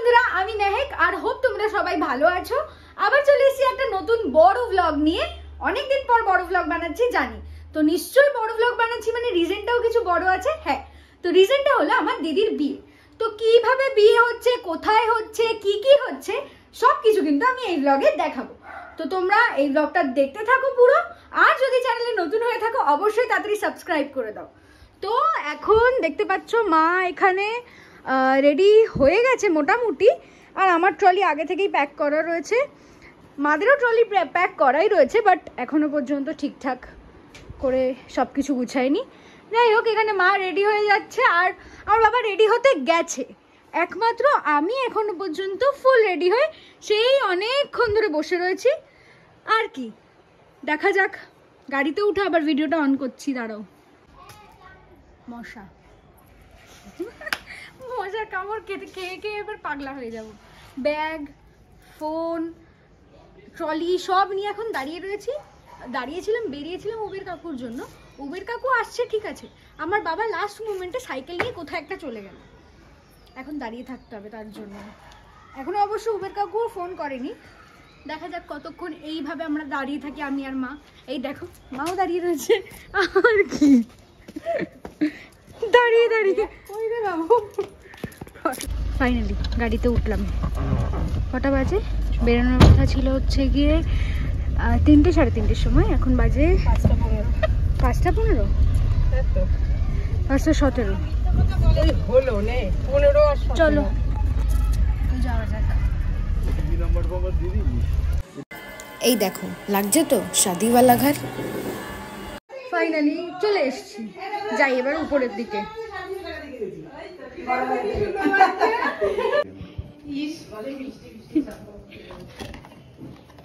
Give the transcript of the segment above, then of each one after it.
বন্ধুরা, আমি নেহেক আর হোপ তোমরা সবাই ভালো আছো। আবার চলে এসেছি একটা নতুন বড় ব্লগ নিয়ে। অনেকদিন পর বড় ব্লগ বানাচ্ছি জানি, তো নিশ্চয়ই বড় ব্লগ বানাচ্ছি মানে রিজনটাও কিছু বড় আছে। হ্যাঁ, তো রিজনটা হলো আমার দিদির বিয়ে। তো কিভাবে বিয়ে হচ্ছে, কোথায় হচ্ছে, কি কি হচ্ছে সবকিছু কিন্তু আমি এই ব্লগে দেখাবো। তো তোমরা এই ব্লগটা দেখতে থাকো পুরো। আর যদি চ্যানেলে নতুন হয়ে থাকো অবশ্যই তাড়াতাড়ি সাবস্ক্রাইব করে দাও। তো এখন দেখতে পাচ্ছ মা এখানে রেডি হয়ে গেছে মোটামুটি, আর আমার ট্রলি আগে থেকেই প্যাক করা রয়েছে, মাদেরও ট্রলি প্যাক করাই রয়েছে, বাট এখনো পর্যন্ত ঠিকঠাক করে সব কিছু গুছায়নি। যাই হোক, এখানে মা রেডি হয়ে যাচ্ছে আর আমার বাবা রেডি হতে গেছে। একমাত্র আমি এখনো পর্যন্ত ফুল রেডি হয়ে সেই অনেকক্ষণ ধরে বসে রয়েছি। আর কি দেখা যাক, গাড়িতে উঠে আবার ভিডিওটা অন করছি। দাঁড়াও, মশা মশার কামড় খেতে খেয়ে খেয়ে এবার পাগলা হয়ে যাব। ব্যাগ, ফোন, ট্রলি সব নিয়ে এখন দাঁড়িয়েছিলাম, বেরিয়েছিলাম উবের কাকুর জন্য। উবের কাকু আসছে ঠিক আছে, আমার বাবা লাস্ট মোমেন্টে সাইকেল নিয়ে কোথাও একটা চলে গেল। এখন দাঁড়িয়ে থাকতে হবে তার জন্য। এখনো অবশ্য উবের কাকু ফোন করেনি, দেখা যাক কতক্ষণ এইভাবে আমরা দাঁড়িয়ে থাকি আমি আর মা। এই দেখো মাও দাঁড়িয়ে রয়েছে। আর কি দাঁড়িয়ে ফাইনালি গাড়িতে উঠলাম। কটা বাজে? বেরোনোর কথা ছিল হচ্ছে গিয়ে 3টে সাড়ে 3টের সময়, এখন বাজে 5:15, 5:17। চলো যাওয়া যাক। এই দেখো লাগছে তো শাদিওয়ালা ঘর। ফাইনালি চলে এসেছি, যাই এবার উপরের দিকে।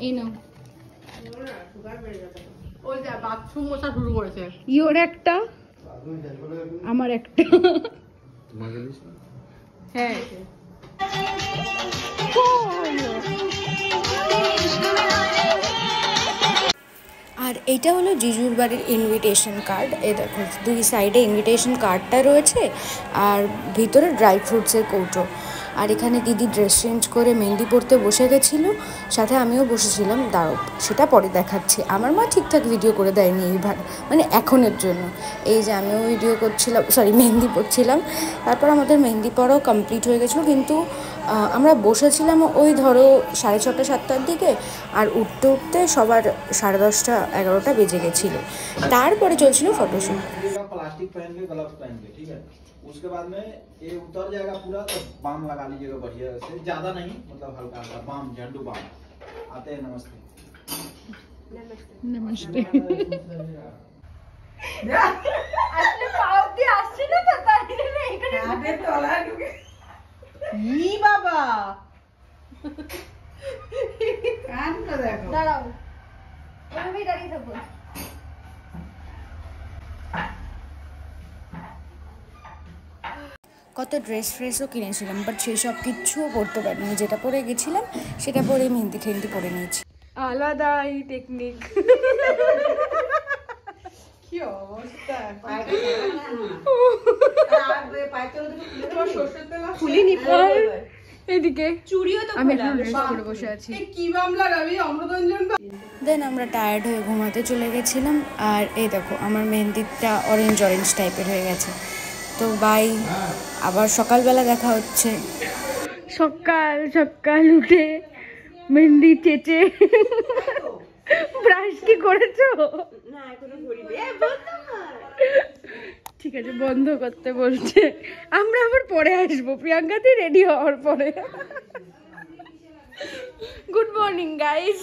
এই নাও, ইওর একটা, আমার একটা। হ্যাঁ, আর এইটা হলো জিজুর বাড়ির ইনভিটেশন কার্ড। এই দেখো দুই সাইডে ইনভিটেশন কার্ডটা রয়েছে, আর ভিতরে ড্রাই ফ্রুটসের কৌটো। আর এখানে দিদি ড্রেস চেঞ্জ করে মেহেন্দি পরতে বসে গেছিলো, সাথে আমিও বসেছিলাম। দাঁড়াও সেটা পরে দেখাচ্ছি। আমার মা ঠিকঠাক ভিডিও করে দেয়নি এইবার, মানে এখনের জন্য। এই যে আমিও ভিডিও করছিলাম, মেহেন্দি পরছিলাম। তারপর আমাদের মেহেন্দি পরাও কমপ্লিট হয়ে গেছিলো, কিন্তু আমরা বসেছিলাম ওই ধরো 6:30 7টার দিকে, আর উঠতে উঠতে সবার 10:30 11টা বেজে গেছিলো। তারপরে চলছিল ফটোশ্যুট। प्लास्टिक पहन के, ग्लव्स पहन के, ठीक है। उसके बाद में ये उतर जाएगा पूरा, तो बाम लगा लीजिएगा बढ़िया से, ज्यादा नहीं, मतलब हल्का हल्का बाम, झंडू बाम। आते हैं, नमस्ते नमस्ते। আসলে পাউতি আসছে না তো, তাই না এখানে আগে তলা ঢুকে ই বাবা কান তো দেখো। দাঁড়াও, আমি দাঁড়িয়ে থাকবো। কত ড্রেসও কিনেছিলাম, বাট সেই সব কিচ্ছুও পরতে পারিনি। যেটা পরে গেছিলাম সেটা পরে মেহেন্দি ঠেন্দি পরে নিয়েছি। আলাদা এই টেকনিক। কি অবস্থা, খুলিনি পর এদিকে চুড়িও তো আমি এখন ড্রেস পরে বসে আছি। কি বাম লাগাবি অমৃতঞ্জন। দেন আমরা টায়ার্ড হয়ে ঘুমাতে চলে গেছিলাম। আর এই দেখো আমার মেহেন্দিটা অরেঞ্জ টাইপের হয়ে গেছে। তো বাই, আবার সকালবেলা দেখা হচ্ছে। সকাল উঠে মেহেন্দি চেচে ব্রাশ কি করেছো? না এখনো করিনি। ঠিক আছে, বন্ধ করতে বলছে। আমরা আবার পরে আসবো, প্রিয়াঙ্কাতে রেডি হওয়ার পরে। Good morning guys.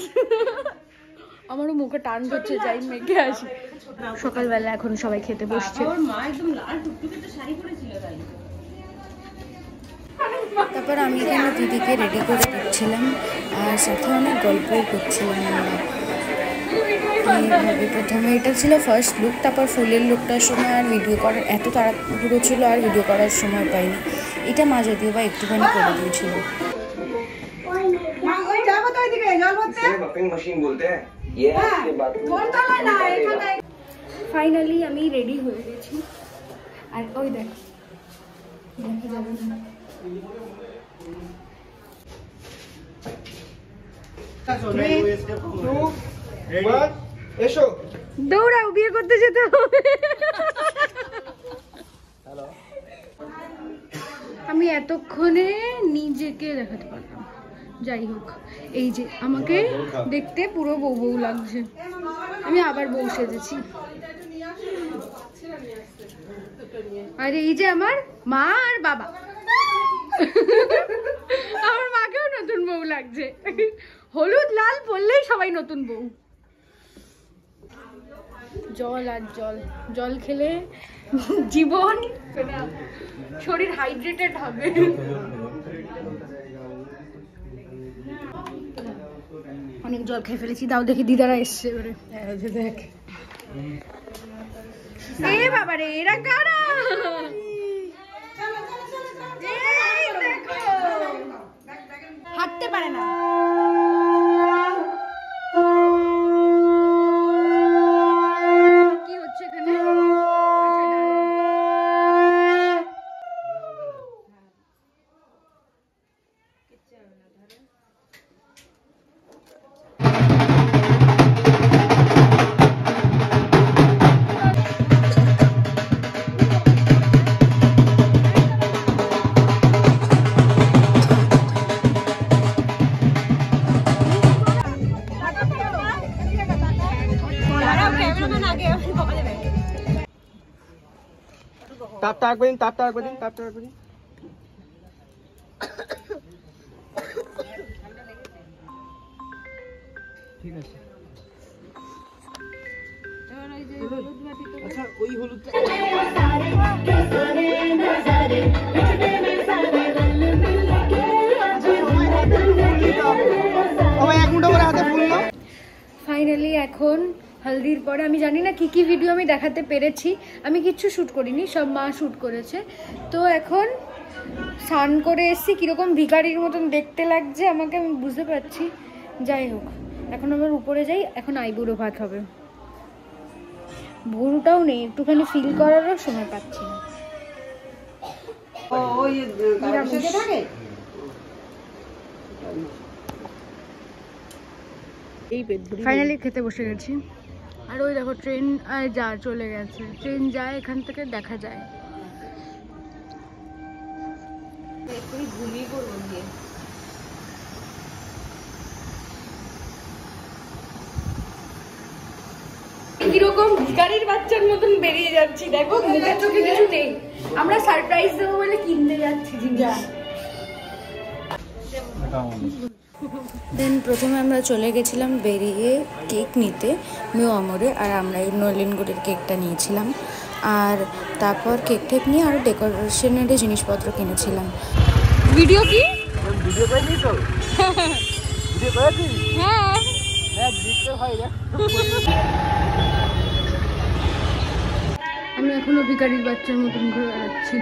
আমারও মুখে টান ধরছে, যাই মেখে আসি। সকালবেলা এখন সবাই খেতে বসছে। তারপর আমি এখানে দিদিকে রেডি করে দিচ্ছিলাম, আর সাথে অনেক গল্পও করছিলাম আমরা। এইভাবে প্রথমে এটা ছিল ফার্স্ট লুক, তারপর ফুলের লুকটার সময় আর ভিডিও করার এত তাড়াহুড়ো ছিল, আর ভিডিও করার সময় পাইনি। এটা মা যদিও বা একটুখানি করে দিয়েছিল। ফাইনালি আমি রেডি হয়ে গেছি, আর ওই দেখ দেখা যাবে না এসো দৌড়াও, বিয়ে করতে যেতে হবে। আমি এতক্ষণে নিজেকে দেখাতে পারলাম। যাই হোক, এই যে আমাকে দেখতে পুরো বউ বউ লাগছে। আমি আবার বউ সেজেছি। আর এই যে আমার মা আর বাবা, আমার মাকেও নতুন বউ লাগছে। হলুদ লাল পরলেই সবাই নতুন বউ। জল আর জল, জল খেলে জীবন, শরীর হাইড্রেটেড হবে। অনেক জল খেয়ে ফেলেছি। দাও দেখি, দিদারা এসছে এবারে। দেখ এ বাবা রে, এরা কারা? এই দেখো, হাঁটতে পারে না। কি হচ্ছে এখানে? টাপটা একবার দিন, টাপটা একবার দিন, টাপটা একবার দিন। ঠিক আছে। আচ্ছা, ওই হলুদটা ফাইনালি এখন হলদির পরে আমি জানি না কি কি ভিডিও আমি দেখাতে পেরেছি। আমি কিচ্ছু শ্যুট করিনি, সব মা শ্যুট করেছে। তো এখন স্নান করে এসছি, কিরকম ভিখারির মতন দেখতে লাগছে আমাকে, আমি বুঝতে পারছি। যাই হোক, এখন আমার উপরে যাই। এখন আইবুড়ো ভাত হবে। ভুরুটাও নেই, একটুখানি ফিল করারও সময় পাচ্ছি না। ফাইনালি খেতে বসে গেছি। আর ওই দেখো ট্রেন যা চলে গেছে, ট্রেন যায়, এখান থেকে দেখা যায়। কিরকম ভিখারির বাচ্চার মতন বেরিয়ে যাচ্ছি, দেখো মুখে চোখে কিছু নেই। আমরা সারপ্রাইজ দেবো বলে কিনতে যাচ্ছি জিনিস। দেন প্রথমে আমরা চলে গেছিলাম বেরিয়ে কেক নিতে মিও আমরে, আর আমরা এই নলিনগুড়ের কেকটা নিয়েছিলাম। আর তারপর কেক টেক নিয়ে আরও ডেকোরেশনের জিনিসপত্র কিনেছিলাম। ভিডিও কি? ভিডিও করে দিই তো? ভিডিও করে দিই? হ্যাঁ হ্যাঁ, দিতে হয় রে। আমি এখনো ভিখারির বাচ্চার মতন ঘুরে বেড়াচ্ছি।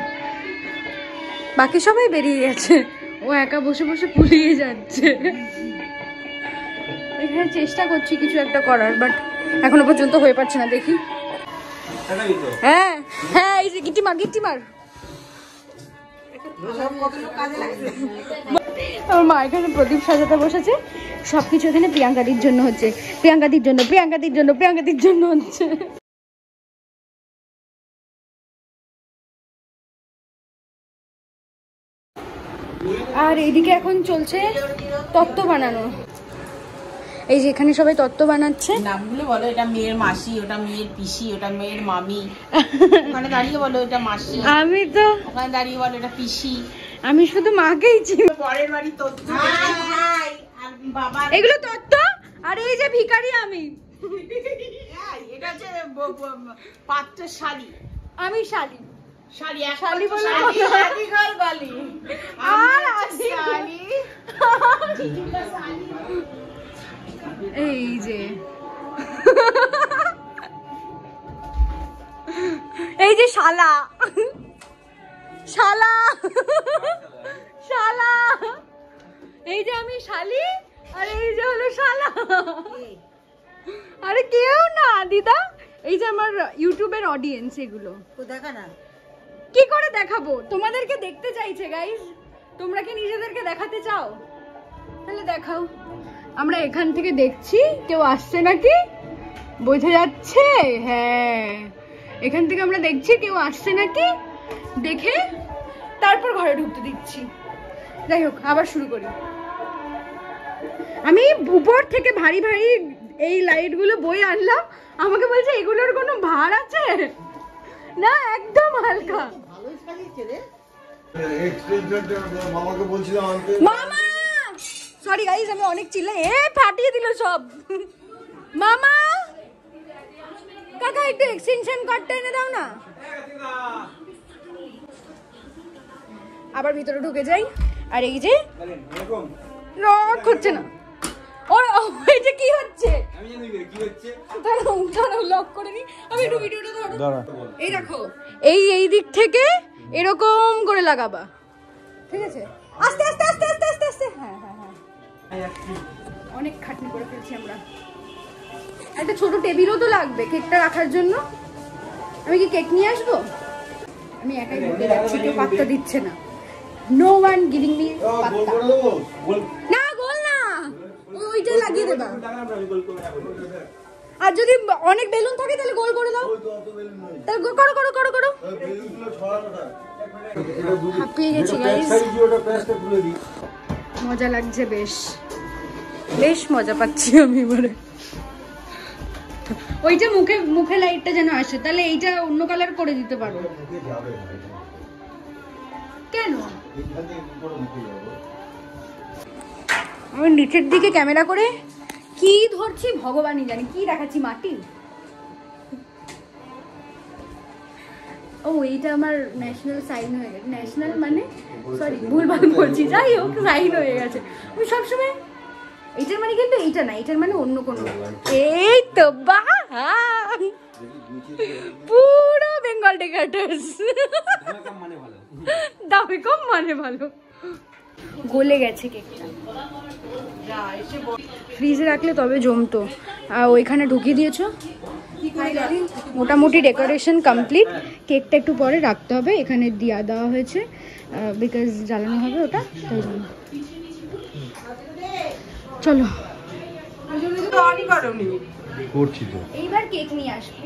বাকি সবাই বেরিয়ে গেছে, ও একা বসে বসে পুলিয়ে যাচ্ছে। এখানে চেষ্টা করছি কিছু একটা করার, বাট এখনো পর্যন্ত হয়ে পারছে না। দেখি। হ্যাঁ হ্যাঁ, এই যে গিটিমার গিটিমার। আমার মা এখানে প্রদীপ সাজাতে বসেছে। সবকিছু এখানে প্রিয়াঙ্কাদির জন্য হচ্ছে, প্রিয়াঙ্কাদির জন্য, প্রিয়াঙ্কাদির জন্য, প্রিয়াঙ্কাদির জন্য হচ্ছে। আর এইদিকে এখন চলছে তত্ত্ব বানানো। এই যে এখানে সবাই তত্ত্ব বানাচ্ছে। নামগুলো বলো, এটা মেয়ের মাসি, ওটা মেয়ের পিসি, ওটা মেয়ের মামি। ওখানে দাঁড়িয়ে বলো এটা মাসি। আমি তো ওখানে দাঁড়িয়ে বলো এটা পিসি। আমি শুধু মাকেই চিনি। পরের বাড়ি তত্ত্ব, বাবা এগুলো তত্ত্ব। আর এই যে ভিখারি আমি। এটা হচ্ছে পাত্রের শালি। আমি শালি। শালি শালি বলে শালি ঘর বালি। আর শালি এই যে এই যে শালা শালা শালা, এই যে আমি শালি, আর এই যে হলো শালা। আরে কেউ না দিদা, এই যে আমার ইউটিউবের অডিয়েন্স, এগুলো দেখা না কি করে দেখাবো? তোমাদেরকে দেখতে চাইছে গাইস। তোমরা কি নিজেদেরকে দেখাতে চাও? তাহলে দেখাও। আমরা এখান থেকে দেখছি কেউ আসছে নাকি, বোঝা যাচ্ছে? হ্যাঁ, এখান থেকে আমরা দেখছি কেউ আসছে নাকি, দেখে তারপর ঘরে ঢুকতে দিচ্ছি। যাই হোক, আবার শুরু করি। আমি উপর থেকে ভারী ভারী এই লাইটগুলো বয়ে আনলাম, আমাকে বলছে এগুলোর কোনো ভার আছে না, একদম হালকা। মামা সরি গাইস, আমি অনেক চিল্লাই, ফাটিয়ে দিল সব। মামা কাকা একটু এক্সটেনশন কর্ডটা এনে দাও না। আবার ভিতরে ঢুকে যাই, আর এই যে রক হচ্ছে না, ওর ওই যে কি হচ্ছে, আমি জানি কি হচ্ছে, দাঁড়াও লক করে নি, আমি একটু ভিডিওটা ধরো। এই দেখো, এই দিক থেকে এরকম করে লাগাবা, ঠিক আছে? আস্তে আস্তে আস্তে আস্তে আস্তে আস্তে। হ্যাঁ হ্যাঁ হ্যাঁ, অনেক খাটনি করে ফেলছি আমরা। একটা ছোট টেবিলও তো লাগবে কেকটা রাখার জন্য। আমি কি কেক নিয়ে আসবো? আমি একাই বলতে যাচ্ছি, কেউ পাত্তা দিচ্ছে না। নো ওয়ান গিভিং মি পাত্তা। না গোল না, ওইটাই লাগিয়ে দেবা। আর যদি অনেক বেলুন থাকে তাহলে গোল করে দাও, তাহলে করো করো করো করো। হাঁপিয়ে গেছি গাইস, মজা লাগছে, বেশ বেশ মজা পাচ্ছি আমি এবারে। ওইটা মুখে মুখে লাইটটা যেন আসে, তাহলে এইটা অন্য কালার করে দিতে পারো। কেন আমি নিচের দিকে ক্যামেরা করে কি ধরছি ভগবানই জানি, কি দেখাচ্ছি, মাটি? ও এইটা আমার ন্যাশনাল সাইন হয়ে গেছে, ন্যাশনাল মানে সরি ভুলভাল বলছি, যাই হোক সাইন হয়ে গেছে। আমি সবসময় এইটার মানে, কিন্তু এইটা না, এইটার মানে অন্য কোনো। এই তো বাহ, পুরো বেঙ্গল ডেকার্টার্স, দামে কম মানে ভালো। গলে গেছে কেকটা, ফ্রিজে রাখলে তবে জমতো। ওইখানে ঢুকিয়ে দিয়েছো, মোটামুটি ডেকোরেশন কমপ্লিট। কেকটা একটু পরে রাখতে হবে, এখানে দেওয়া হয়েছে বিকজ জ্বালানো হবে ওটা, তাই জন্য। চলো এইবার কেক নিয়ে আসবো।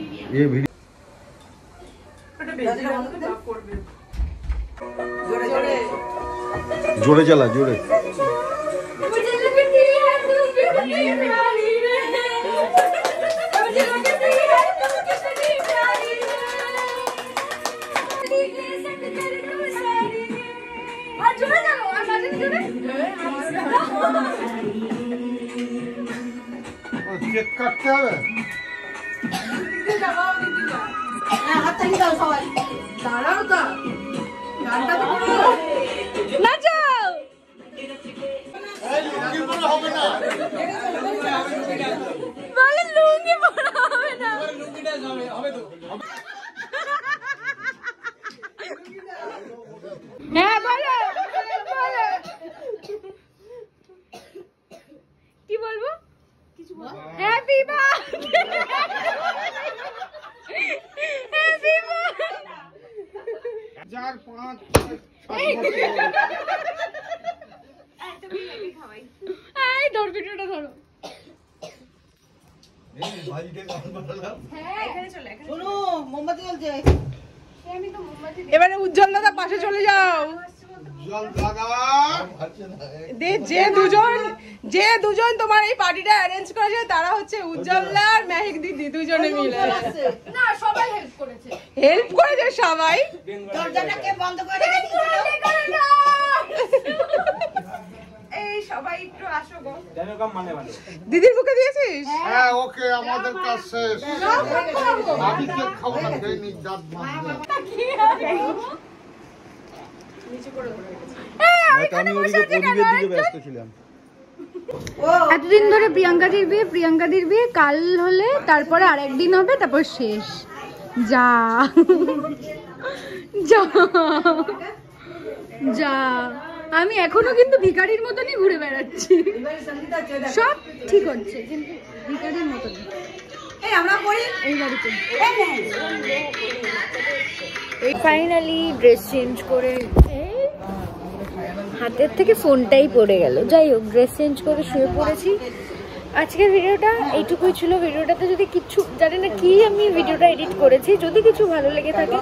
জোরে চালা, জোরে। কেক কাটতে হবে, দাঁড়াও তা গানটা তো নাচাও। হবে না, বলে লুঙ্গি পরা হবে না, হ্যাঁ বলো বলো, কি বলবো? Happy birthday, happy birthday. 4 5 এই ধর ভিডিওটা ধরো। এবারে উজ্জ্বল দাদা পাশে চলে যাও। যে দুজন তোমার এই পার্টিটা অ্যারেঞ্জ করেছে তারা হচ্ছে উজ্জ্বলদা আর মেহেক দিদি, দুজনে মিলে। না সবাই হেল্প করেছে, হেল্প করেছে সবাই। দরজাটাকে বন্ধ করে রেখেছিল। এই সবাই একটু আসো গো। জানো কম মানে ভালো। দিদির বুকে দিয়েছিস? হ্যাঁ ওকে, আমাদের কাজ শেষ। আমি কেক খাবো না, খেয়ে নি দাঁত ভাঙবে। আমি ওদিকে দিকে ব্যস্ত ছিলাম। এতদিন ধরে প্রিয়াঙ্কাদির বিয়ে কাল হলে তারপরে আরেকদিন হবে, তারপর শেষ। যা যা যা, আমি এখনো কিন্তু ভিখারির মতনই ঘুরে বেড়াচ্ছি, সব ঠিক হচ্ছে কিন্তু ভিখারির মতনই। এই বাড়িতে ফাইনালি ড্রেস চেঞ্জ করে হাতের থেকে ফোনটাই পড়ে গেল। যাই হোক, ড্রেস চেঞ্জ করে শুয়ে পড়েছি। আজকের ভিডিওটা এইটুকুই ছিল। ভিডিওটাতে যদি কিছু জানি না কি আমি ভিডিওটা এডিট করেছি, যদি কিছু ভালো লেগে থাকে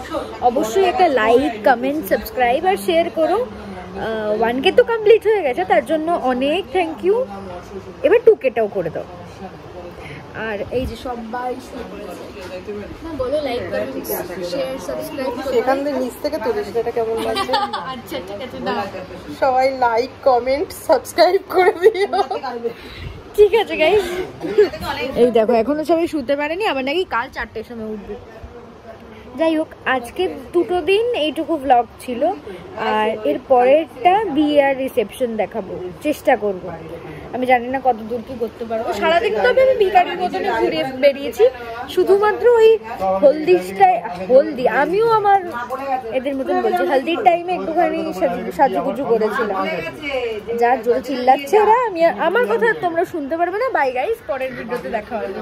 অবশ্যই একটা লাইক, কমেন্ট, সাবস্ক্রাইব আর শেয়ার করো। 1K তো কমপ্লিট হয়ে গেছে, তার জন্য অনেক থ্যাংক ইউ। এবার 2Kটাও করে দাও। আর এই যে সবাই বলো লাইক কমেন্ট শেয়ার সাবস্ক্রাইব সেখান থেকে নিচ থেকে তুলিস, এটা কেমন লাগছে? আচ্ছা ঠিক আছে, দাও। সবাই লাইক কমেন্ট সাবস্ক্রাইব করে দিও। ঠিক আছে গাইস, এই দেখো এখনো সবাই শুতে পারেনি, আবার নাকি কাল 4টের সময় উঠবে। যাই হোক, আজকে দুটো দিন এইটুকু ব্লগ ছিল। আর এর পরেরটা বিয়ে আর রিসেপশন দেখাবো, চেষ্টা করব। আমি জানি না কত দূর কি করতে পারবো। সারাদিন তবে আমি ভিখারির মতনে ঘুরে বেরিয়েছি, শুধুমাত্র ওই হলদি আমিও আমার এদের মতন বলছি, হলদির টাইমে একটুখানি সাজুগুজু করেছিলাম। যার জোরে চিল্লাচ্ছে এরা, আমি আমার কথা তোমরা শুনতে পারবে না। বাই গাইস, পরের ভিডিওতে দেখা হবে।